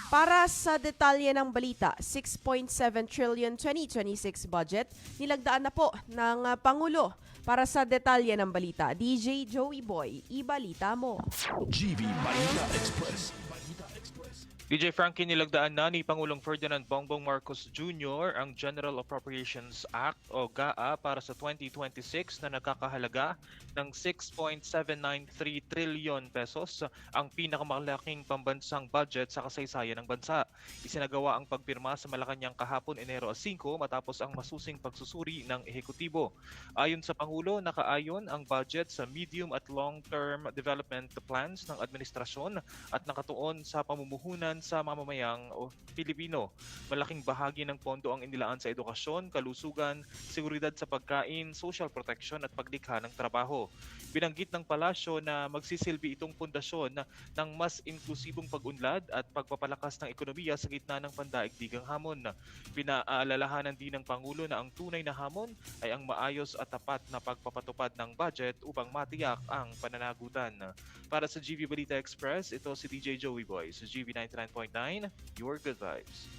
Para sa detalye ng balita, 6.7 trillion 2026 budget nilagdaan na po ng Pangulo. Para sa detalye ng balita, DJ Joey Boy, ibalita mo. GB Balita Express. DJ Frankie, nilagdaan na ni Pangulong Ferdinand Bongbong Marcos Jr. ang General Appropriations Act o GAA para sa 2026 na nagkakahalaga ng 6.793 trillion pesos, ang pinakamalaking pambansang budget sa kasaysayan ng bansa. Isinagawa ang pagpirma sa Malacanang kahapon Enero 5 matapos ang masusing pagsusuri ng ehekutibo. Ayon sa Pangulo, nakaayon ang budget sa medium at long-term development plans ng administrasyon at nakatuon sa pamumuhunan sa mamamayang Pilipino. Malaking bahagi ng pondo ang inilaan sa edukasyon, kalusugan, seguridad sa pagkain, social protection at paglikha ng trabaho. Binanggit ng palasyo na magsisilbi itong pundasyon ng mas inklusibong pag-unlad at pagpapalakas ng ekonomiya sa gitna ng pandaigdigang hamon. Pinaalalahanan din ng Pangulo na ang tunay na hamon ay ang maayos at tapat na pagpapatupad ng budget upang matiyak ang pananagutan. Para sa GB Balita Express, ito si DJ Joey Boy sa GB 99.9, Your Good Vibes.